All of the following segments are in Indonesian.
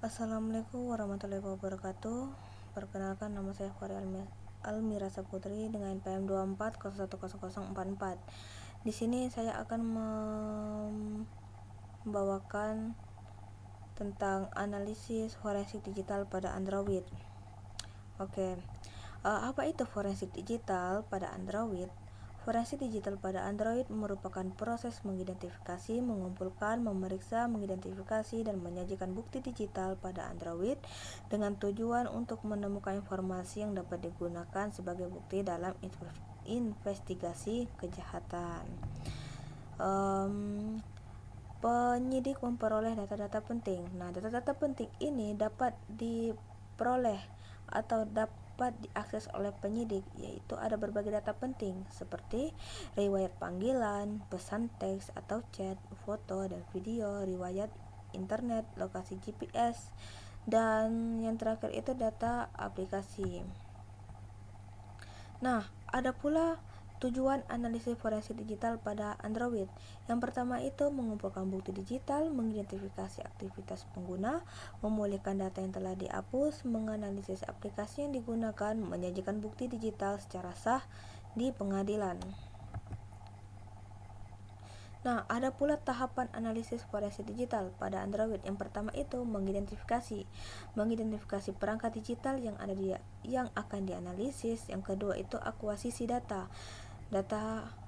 Assalamualaikum warahmatullahi wabarakatuh. Perkenalkan, nama saya Fari Almira Saputri dengan NPM 24010044. Di sini saya akan membawakan tentang analisis forensik digital pada Android. Oke. Apa itu forensik digital pada Android? Forensik digital pada Android merupakan proses mengidentifikasi, mengumpulkan, memeriksa, mengidentifikasi, dan menyajikan bukti digital pada Android dengan tujuan untuk menemukan informasi yang dapat digunakan sebagai bukti dalam investigasi kejahatan. Penyidik memperoleh data-data penting. Nah, data-data penting ini dapat diperoleh atau dapat diakses oleh penyidik, yaitu ada berbagai data penting seperti riwayat panggilan, pesan teks atau chat, foto dan video, riwayat internet, lokasi GPS, dan yang terakhir itu data aplikasi. Nah, ada pula tujuan analisis forensik digital pada Android. Yang pertama itu mengumpulkan bukti digital, mengidentifikasi aktivitas pengguna, memulihkan data yang telah dihapus, menganalisis aplikasi yang digunakan, menyajikan bukti digital secara sah di pengadilan. Nah, ada pula tahapan analisis forensik digital pada Android. Yang pertama itu mengidentifikasi perangkat digital yang akan dianalisis. Yang kedua itu akuisisi data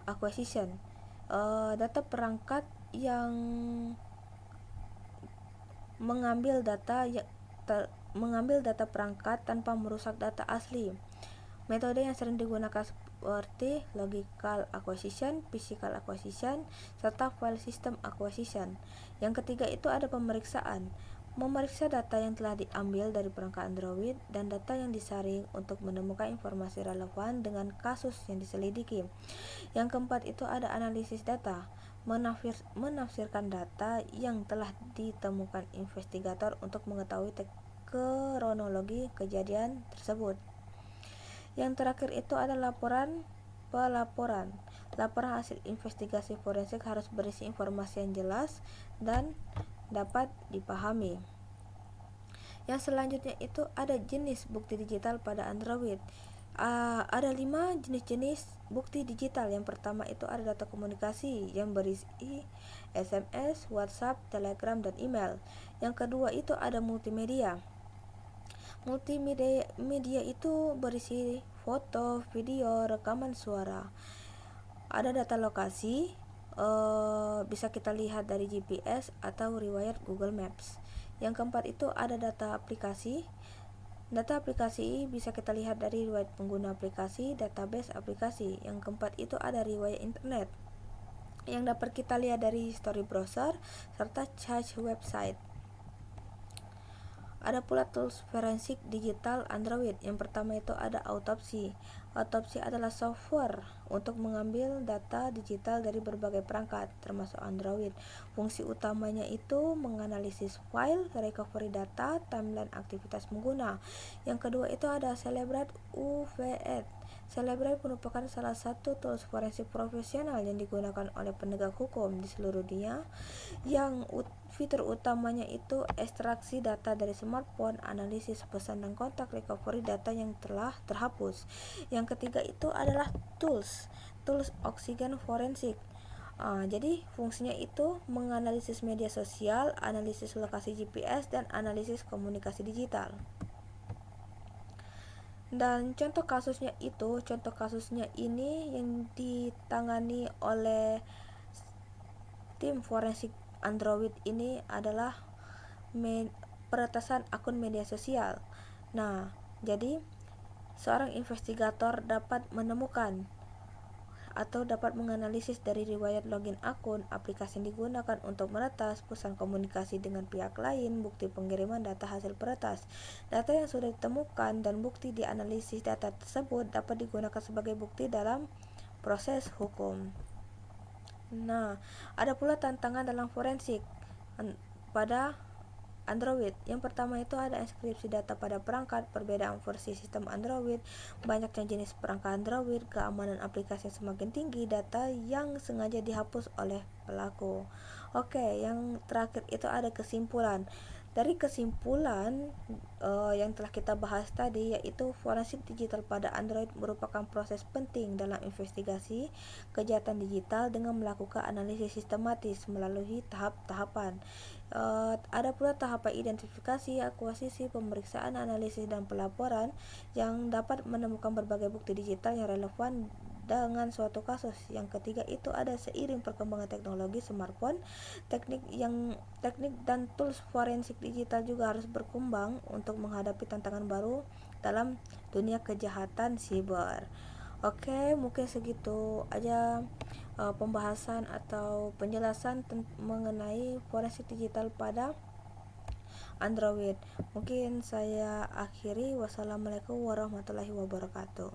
acquisition, data perangkat yang mengambil data perangkat tanpa merusak data asli. Metode yang sering digunakan seperti logical acquisition, physical acquisition, serta file system acquisition. Yang ketiga itu ada pemeriksaan, memeriksa data yang telah diambil dari perangkat Android dan data yang disaring untuk menemukan informasi relevan dengan kasus yang diselidiki. Yang keempat itu ada analisis data, menafsirkan data yang telah ditemukan investigator untuk mengetahui kronologi kejadian tersebut. Yang terakhir itu ada pelaporan. Laporan hasil investigasi forensik harus berisi informasi yang jelas dan dapat dipahami. Yang selanjutnya itu ada jenis bukti digital pada Android. Ada 5 jenis bukti digital. Yang pertama itu ada data komunikasi yang berisi SMS, WhatsApp, Telegram, dan email. Yang kedua itu ada multimedia. Multimedia itu berisi foto, video, rekaman suara. Ada data lokasi, bisa kita lihat dari GPS atau riwayat Google Maps. Yang keempat itu ada data aplikasi. Data aplikasi bisa kita lihat dari riwayat pengguna aplikasi, database aplikasi. Yang keempat itu ada riwayat internet yang dapat kita lihat dari history browser serta cache website. Ada pula tools forensik digital Android. Yang pertama itu ada autopsi. Autopsi adalah software untuk mengambil data digital dari berbagai perangkat, termasuk Android. Fungsi utamanya itu menganalisis file, recovery data, timeline aktivitas pengguna. Yang kedua itu ada Celebrate UVED. Celebrate merupakan salah satu tools forensik profesional yang digunakan oleh penegak hukum di seluruh dunia. Yang fitur utamanya itu ekstraksi data dari smartphone, analisis pesan dan kontak, recovery data yang telah terhapus. Yang ketiga itu adalah tools oksigen forensik. Jadi fungsinya itu menganalisis media sosial, analisis lokasi GPS, dan analisis komunikasi digital. Dan contoh kasusnya ini yang ditangani oleh tim forensik Android ini adalah peretasan akun media sosial. Nah, jadi seorang investigator dapat menemukan atau dapat menganalisis dari riwayat login akun, aplikasi yang digunakan untuk meretas, pesan komunikasi dengan pihak lain, bukti pengiriman data hasil peretas. Data yang sudah ditemukan dan bukti dianalisis data tersebut dapat digunakan sebagai bukti dalam proses hukum. Nah, ada pula tantangan dalam forensik pada Android. Yang pertama itu ada enkripsi data pada perangkat, perbedaan versi sistem Android, banyaknya jenis perangkat Android, keamanan aplikasi yang semakin tinggi, data yang sengaja dihapus oleh pelaku. Oke, yang terakhir itu ada kesimpulan. Dari kesimpulan yang telah kita bahas tadi, yaitu forensik digital pada Android merupakan proses penting dalam investigasi kejahatan digital dengan melakukan analisis sistematis melalui tahap-tahapan. Ada pula tahapan identifikasi, akuisisi, pemeriksaan, analisis, dan pelaporan yang dapat menemukan berbagai bukti digital yang relevan dengan suatu kasus. Yang ketiga itu ada seiring perkembangan teknologi smartphone, teknik dan tools forensik digital juga harus berkembang untuk menghadapi tantangan baru dalam dunia kejahatan siber. Oke, mungkin segitu aja pembahasan atau penjelasan mengenai forensik digital pada Android. Mungkin saya akhiri. Wassalamualaikum warahmatullahi wabarakatuh.